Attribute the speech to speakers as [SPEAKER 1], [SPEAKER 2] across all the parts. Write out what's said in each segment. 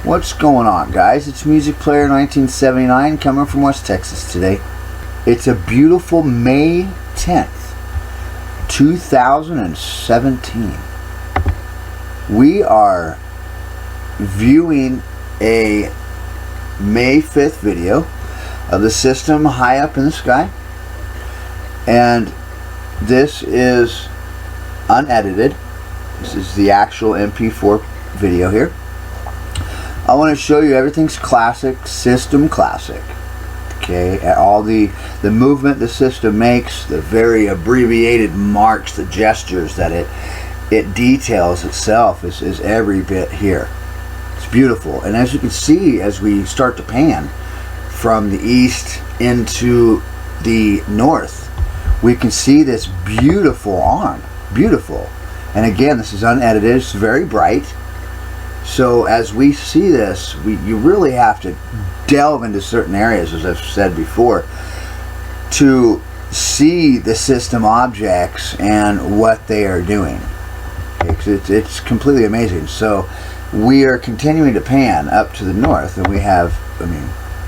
[SPEAKER 1] What's going on, guys? It's Music Player 1979 coming from West Texas today. It's a beautiful May 10th, 2017. We are viewing a May 5th video of the system high up in the sky, and this is unedited. This is the actual MP4 video here. I want to show you everything's classic, system classic. Okay, all the movement the system makes, the very abbreviated marks, the gestures that it details itself is every bit here. It's beautiful, and as you can see, as we start to pan from the east into the north, we can see this beautiful arm. Beautiful. And again, this is unedited. It's very bright. So as we see this, you really have to delve into certain areas, as I've said before, to see the system objects and what they are doing. Okay, 'cause it's completely amazing. So we are continuing to pan up to the north, and we have,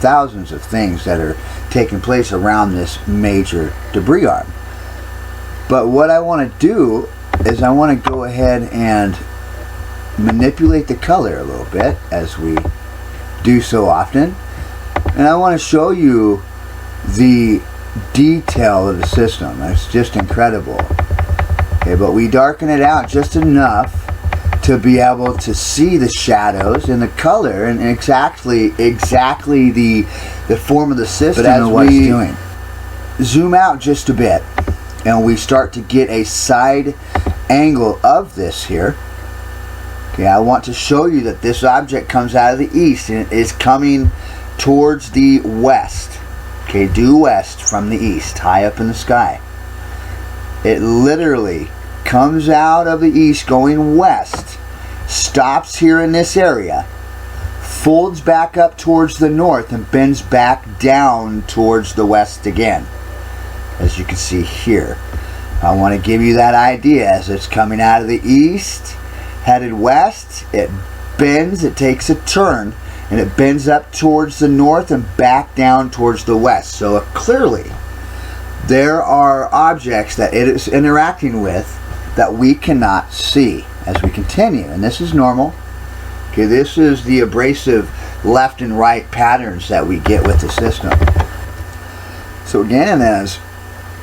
[SPEAKER 1] thousands of things that are taking place around this major debris arm. But what I want to do is I want to go ahead and manipulate the color a little bit, as we do so often, and I want to show you the detail of the system. It's just incredible. Okay, but we darken it out just enough to be able to see the shadows and the color and exactly the form of the system. But as and what it's doing, zoom out just a bit, and we start to get a side angle of this here. Okay, I want to show you that this object comes out of the east and it is coming towards the west. Okay, due west from the east, high up in the sky. It literally comes out of the east going west, stops here in this area, folds back up towards the north, and bends back down towards the west again, as you can see here. I want to give you that idea. As it's coming out of the east, headed west, it bends, it takes a turn, and it bends up towards the north and back down towards the west. So clearly there are objects that it is interacting with that we cannot see as we continue, and this is normal. Okay, this is the abrasive left and right patterns that we get with the system. So again, as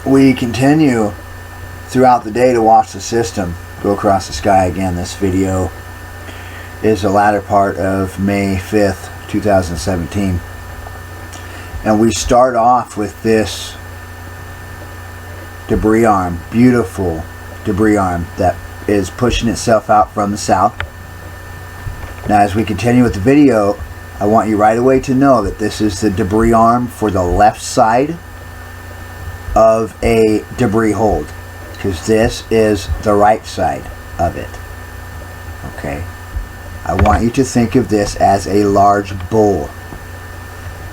[SPEAKER 1] we continue throughout the day to watch the system go across the sky, again, this video is the latter part of May 5th, 2017. And we start off with this debris arm, beautiful debris arm that is pushing itself out from the south. Now as we continue with the video, I want you right away to know that this is the debris arm for the left side of a debris hold, because this is the right side of it. Okay, I want you to think of this as a large bowl.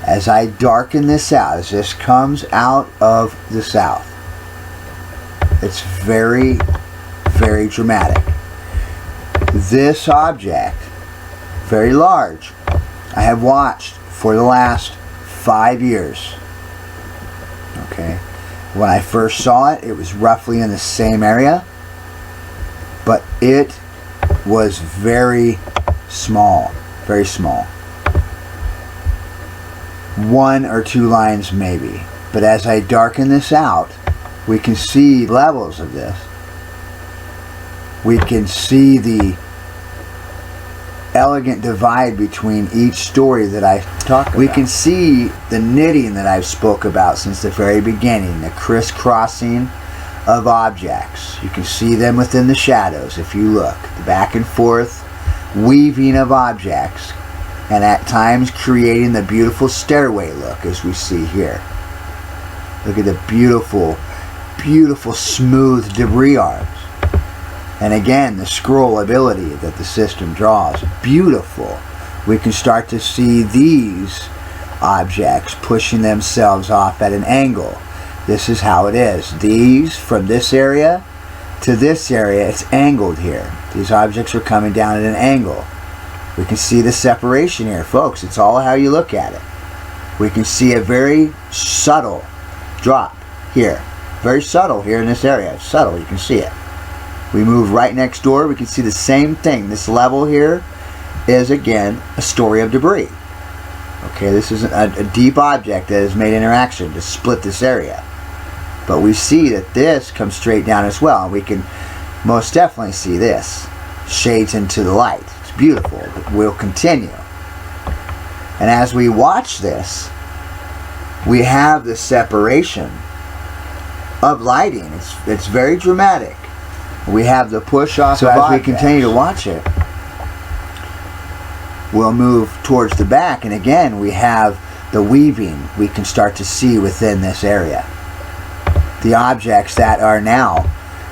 [SPEAKER 1] As I darken this out, as this comes out of the south, it's very, very dramatic. This object, very large, I have watched for the last 5 years. Okay, when I first saw it, it was roughly in the same area, but it was very small, very small. 1 or 2 lines maybe. But as I darken this out, we can see levels of this. We can see the elegant divide between each story that I talk about. We can see the knitting that I've spoke about since the very beginning, the crisscrossing of objects. You can see them within the shadows if you look. The back and forth weaving of objects, and at times creating the beautiful stairway look as we see here. Look at the beautiful, beautiful smooth debris arms. And again, the scroll ability that the system draws, beautiful. We can start to see these objects pushing themselves off at an angle. This is how it is. These, from this area to this area, it's angled here. These objects are coming down at an angle. We can see the separation here, folks. It's all how you look at it. We can see a very subtle drop here. Very subtle here in this area. It's subtle, you can see it. We move right next door, we can see the same thing. This level here is, again, a story of debris. Okay, this is a deep object that has made interaction to split this area. But we see that this comes straight down as well. And we can most definitely see this. Shades into the light. It's beautiful. We'll continue. And as we watch this, we have the separation of lighting. It's very dramatic. We have the push off. So as we continue to watch it, we'll move towards the back, and again we have the weaving we can start to see within this area. The objects that are now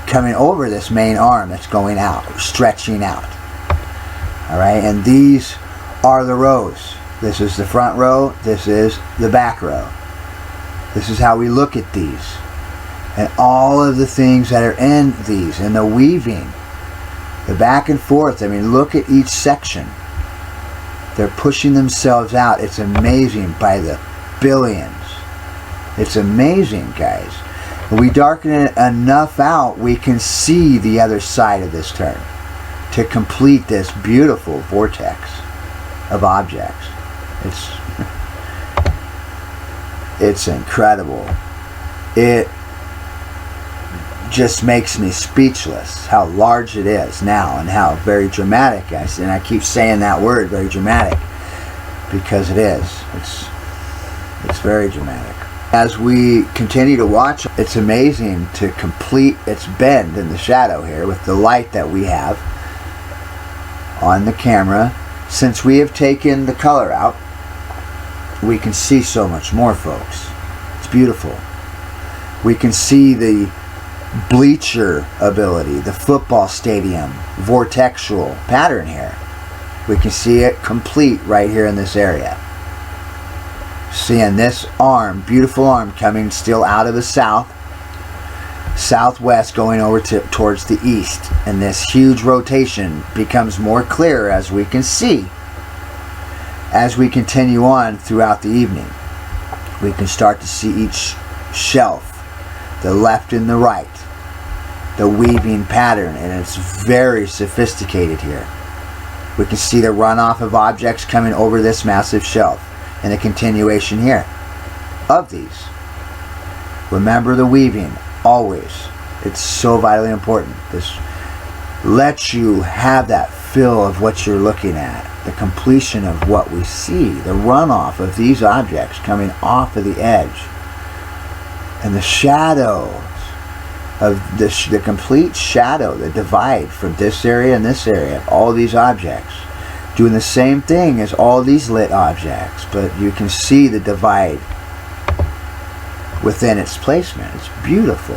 [SPEAKER 1] coming over this main arm that's going out, stretching out. Alright, and these are the rows. This is the front row, this is the back row. This is how we look at these. And all of the things that are in these, and the weaving, the back and forth. I mean, look at each section. They're pushing themselves out. It's amazing, by the billions. It's amazing, guys. When we darken it enough out, we can see the other side of this turn to complete this beautiful vortex of objects. It's incredible. It just makes me speechless how large it is now, and how very dramatic. And I keep saying that word, very dramatic, because it is. It's very dramatic. As we continue to watch, it's amazing to complete its bend in the shadow here with the light that we have on the camera. Since we have taken the color out, we can see so much more, folks. It's beautiful. We can see the bleacher ability, the football stadium vortexual pattern here. We can see it complete right here in this area. Seeing this arm, beautiful arm, coming still out of the southwest, going over towards the east, and this huge rotation becomes more clear, as we can see as we continue on throughout the evening. We can start to see each shelf, the left and the right, the weaving pattern, and it's very sophisticated here. We can see the runoff of objects coming over this massive shelf, and the continuation here of these. Remember the weaving, always. It's so vitally important. This lets you have that feel of what you're looking at, the completion of what we see, the runoff of these objects coming off of the edge, and the shadows of the complete shadow, the divide from this area and this area, all these objects doing the same thing as all these lit objects, but you can see the divide within its placement. It's beautiful.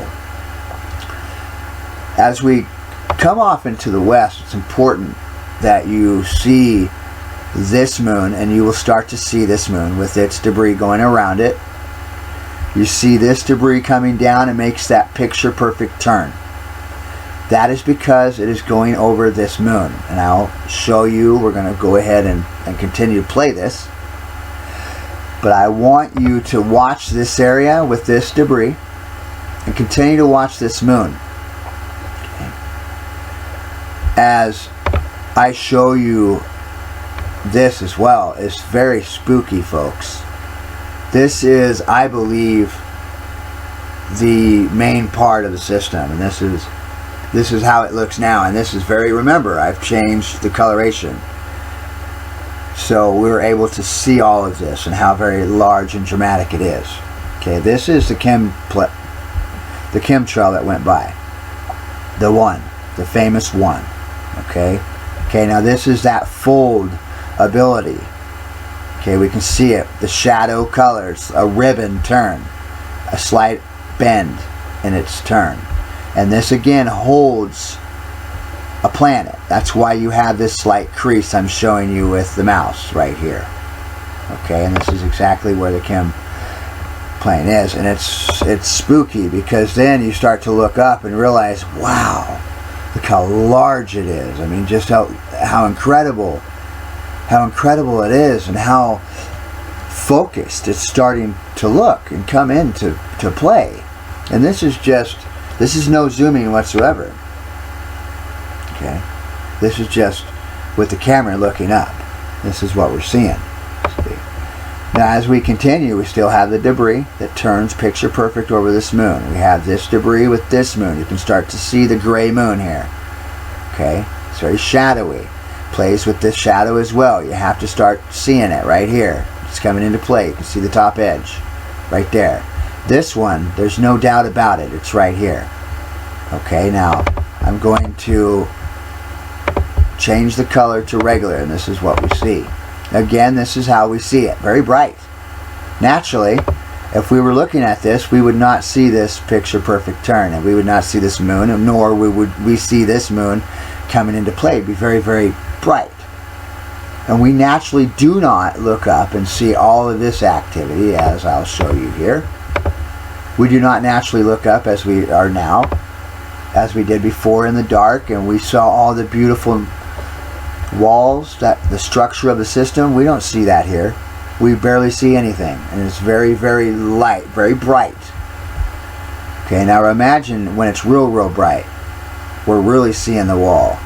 [SPEAKER 1] As we come off into the west, it's important that you see this moon, and you will start to see this moon with its debris going around it. You see this debris coming down and makes that picture perfect turn. That is because it is going over this moon, and I'll show you. We're going to go ahead and continue to play this, but I want you to watch this area with this debris and continue to watch this moon. Okay. As I show you this as well, it's very spooky, folks. This is, I believe, the main part of the system, and this is how it looks now, and this is very, remember, I've changed the coloration, so we were able to see all of this and how very large and dramatic it is. Okay, this is the chemtrail that went by, the famous one. Okay, now this is that fold ability. Okay, we can see it, the shadow colors, a ribbon turn, a slight bend in its turn. And this again holds a planet. That's why you have this slight crease I'm showing you with the mouse right here. Okay, and this is exactly where the chem plane is. And it's spooky, because then you start to look up and realize, wow, look how large it is. I mean, just how incredible how incredible it is and how focused it's starting to look and come into play. And this is no zooming whatsoever. Okay, this is just with the camera looking up. This is what we're seeing. Now as we continue, we still have the debris that turns picture perfect over this moon. We have this debris with this moon. You can start to see the gray moon here. Okay, it's very shadowy. Plays with this shadow as well. You have to start seeing it right here. It's coming into play. You can see the top edge right there. This one, there's no doubt about it. It's right here. Okay, now I'm going to change the color to regular, and this is what we see. Again, this is how we see it. Very bright. Naturally, if we were looking at this, we would not see this picture perfect turn, and we would not see this moon, nor would we see this moon coming into play. It'd be very, very bright. And we naturally do not look up and see all of this activity, as I'll show you here. We do not naturally look up as we are now, as we did before in the dark, and we saw all the beautiful walls, that the structure of the system. We don't see that here. We barely see anything, and it's very, very light, very bright. Okay, now imagine when it's real, real bright. We're really seeing the wall,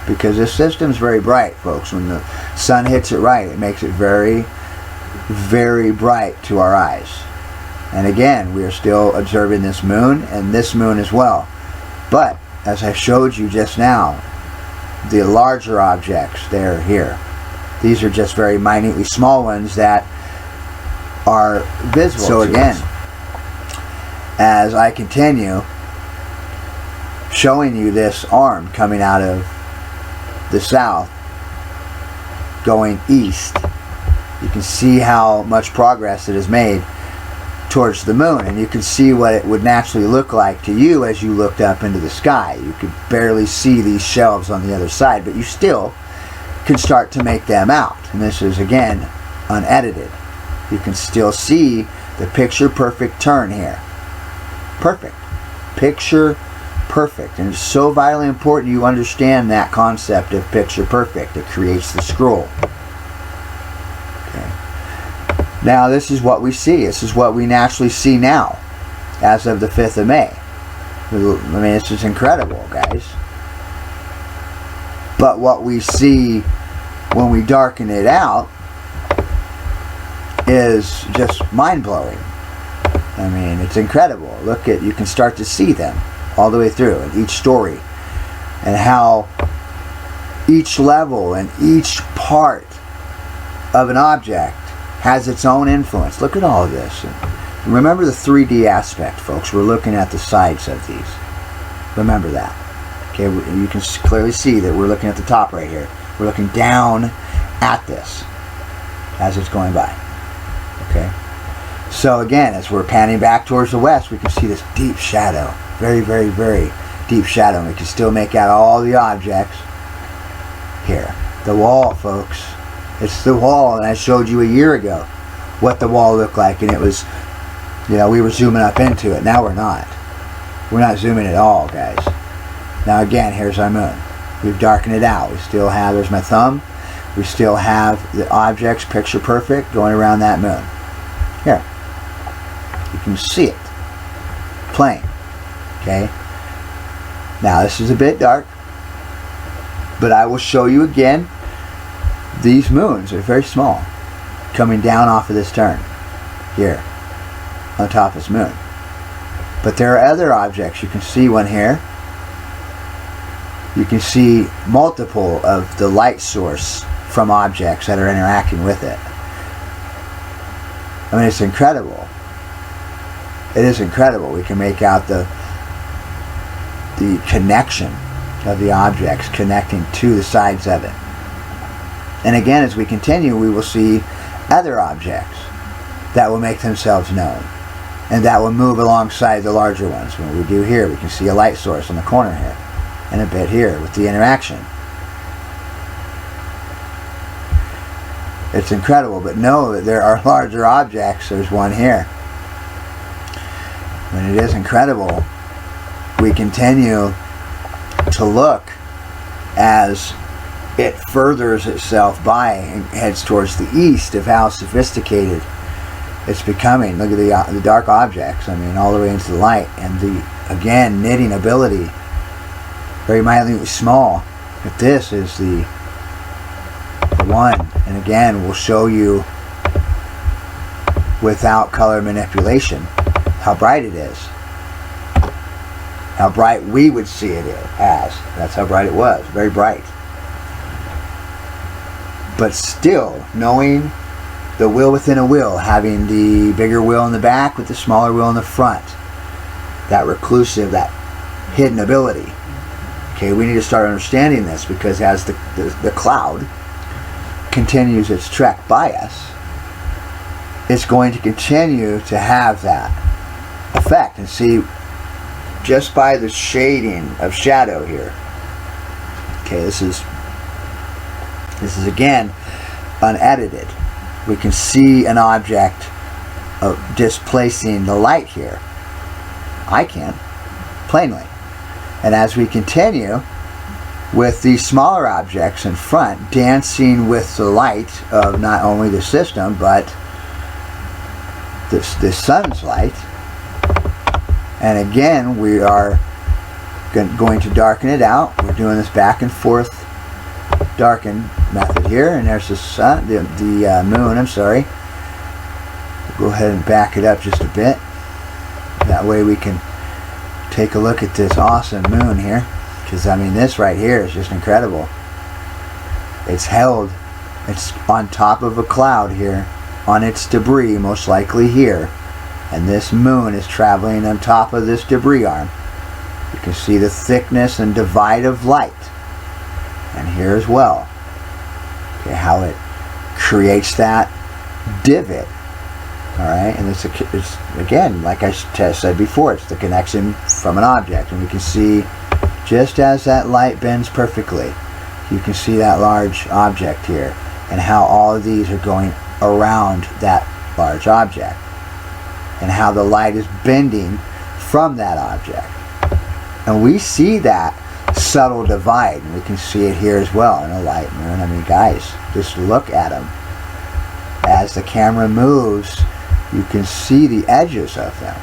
[SPEAKER 1] because this system's very bright, folks. When the sun hits it right, it makes it very, very bright to our eyes. And again, we are still observing this moon and this moon as well. But as I showed you just now, the larger objects, they're here. These are just very minutely small ones that are visible. So again, as I continue showing you this arm coming out of the south going east, you can see how much progress it has made towards the moon, and you can see what it would naturally look like to you as you looked up into the sky. You could barely see these shelves on the other side, but you still can start to make them out. And this is again unedited. You can still see the picture perfect turn here. Perfect. Picture perfect. And it's so vitally important you understand that concept of picture perfect. It creates the scroll. Now this is what we see. This is what we naturally see now as of the 5th of May. I mean, this is incredible, guys. But what we see when we darken it out is just mind-blowing. I mean, it's incredible. Look at, you can start to see them all the way through in each story, and how each level and each part of an object has its own influence. Look at all of this. And remember the 3D aspect, folks. We're looking at the sides of these. Remember that. Okay, you can clearly see that we're looking at the top right here. We're looking down at this as it's going by. Okay. So again, as we're panning back towards the west, we can see this deep shadow. Very, very, very deep shadow. And we can still make out all the objects here. The wall, folks. It's the wall, and I showed you a year ago what the wall looked like, and it was, you know, we were zooming up into it. Now we're not. We're not zooming at all, guys. Now again, here's our moon. We've darkened it out. We still have, there's my thumb, we still have the objects picture perfect going around that moon. Here. You can see it. Plain. Okay? Now this is a bit dark, but I will show you again. These moons are very small, coming down off of this turn here on top of this moon. But there are other objects. You can see one here. You can see multiple of the light source from objects that are interacting with it. I mean, it's incredible. It is incredible. We can make out the connection of the objects connecting to the sides of it. And again, as we continue, we will see other objects that will make themselves known, and that will move alongside the larger ones. When we do here, we can see a light source in the corner here, and a bit here with the interaction. It's incredible, but know that there are larger objects. There's one here. And it is incredible. We continue to look as it furthers itself by and heads towards the east of how sophisticated it's becoming. Look at the dark objects, I mean, all the way into the light, and the, again, knitting ability, very minutely small. But this is the one, and again, we'll show you without color manipulation how bright it is, how bright we would see it as. That's how bright it was, very bright. But still, knowing the wheel within a wheel, having the bigger wheel in the back with the smaller wheel in the front, that reclusive, that hidden ability. Okay, we need to start understanding this, because as the cloud continues its trek by us, it's going to continue to have that effect. And see, just by the shading of shadow here, okay, this is again unedited. We can see an object displacing the light here. I can, plainly. And as we continue with these smaller objects in front, dancing with the light of not only the system, but the sun's light, and again, we are going to darken it out. We're doing this back and forth darken method here, and there's the sun, the moon, I'm sorry. We'll go ahead and back it up just a bit. That way we can take a look at this awesome moon here, because I mean, this right here is just incredible. It's on top of a cloud here, on its debris, most likely here, and this moon is traveling on top of this debris arm. You can see the thickness and divide of light, and here as well, okay, how it creates that divot. Alright, and it's again, like I said before, it's the connection from an object, and we can see, just as that light bends perfectly, you can see that large object here, and how all of these are going around that large object, and how the light is bending from that object. And we see that subtle divide, and we can see it here as well in a light moon. I mean, guys, just look at them. As the camera moves, you can see the edges of them.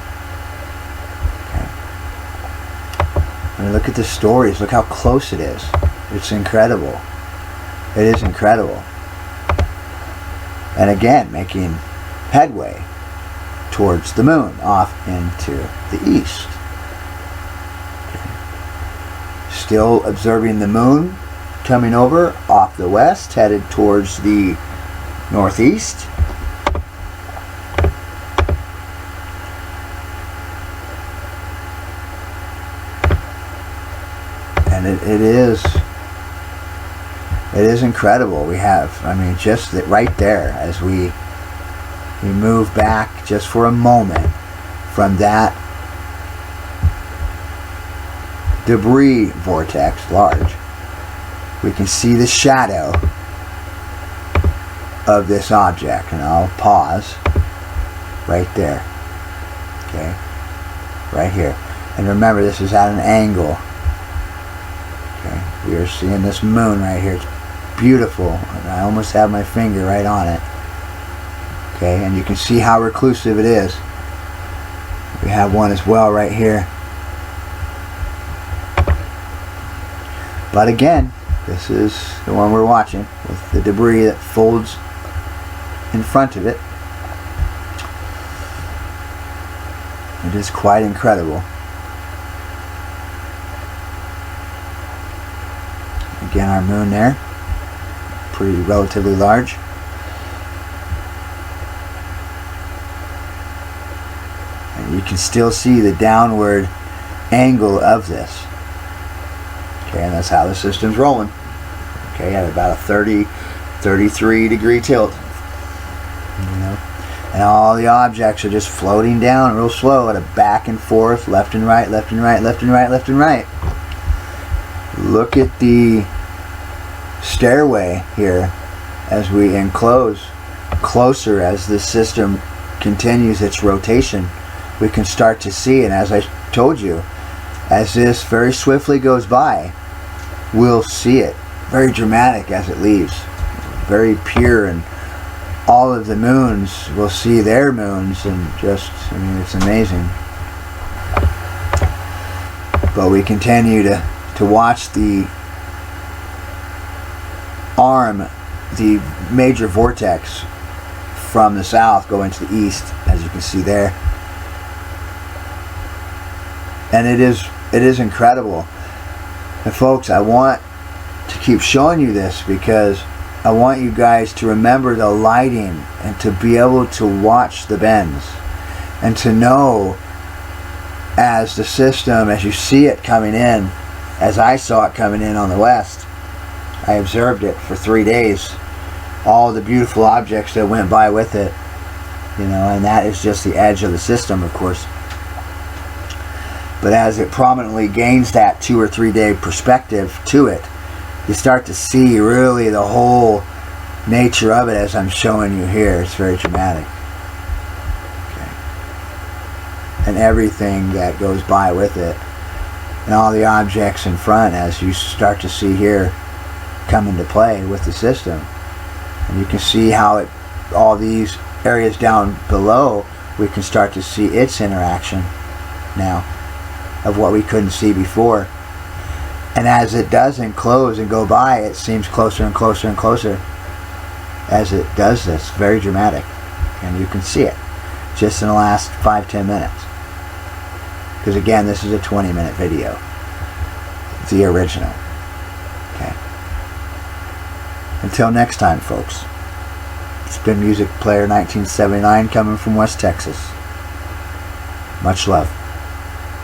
[SPEAKER 1] Okay. I mean, look at the stories. Look how close it is. It's incredible. It is incredible. And again, making headway towards the moon, off into the east. Okay. Still observing the moon coming over off the west, headed towards the northeast. And it is incredible. We have, I mean, just right there, as we move back just for a moment from that debris vortex, large, we can see the shadow of this object. And I'll pause right there, okay, right here. And remember, this is at an angle. Okay, we are seeing this moon right here. It's beautiful, and I almost have my finger right on it. Okay, and you can see how reclusive it is. We have one as well right here. But again, this is the one we're watching, with the debris that folds in front of it. It is quite incredible. Again, our moon there, pretty relatively large. And you can still see the downward angle of this. Okay, and that's how the system's rolling. Okay, at about a 33 degree tilt. You know, and all the objects are just floating down real slow at a back and forth, left and right, left and right, left and right, left and right. Look at the stairway here as we enclose closer, as the system continues its rotation. We can start to see, and as I told you, as this very swiftly goes by, we'll see it very dramatic as it leaves. Very pure, and all of the moons will see their moons, and just, I mean, it's amazing. But we continue to watch the arm, the major vortex from the south go into the east, as you can see there. And it is incredible. And folks, I want to keep showing you this because I want you guys to remember the lighting and to be able to watch the bends and to know, as the system, as you see it coming in, as I saw it coming in on the west, I observed it for 3 days, all the beautiful objects that went by with it, you know, and that is just the edge of the system, of course. But as it prominently gains that 2 or 3 day perspective to it, you start to see really the whole nature of it, as I'm showing you here. It's very dramatic. Okay. And everything that goes by with it, and all the objects in front, as you start to see here, come into play with the system. And you can see how it, all these areas down below, we can start to see its interaction now of what we couldn't see before. And as it does enclose and go by, it seems closer and closer and closer as it does this. Very dramatic. And you can see it just in the last 5-10 minutes. Because again, this is a 20-minute video. The original. Okay. Until next time, folks. It's been Music Player 1979 coming from West Texas. Much love.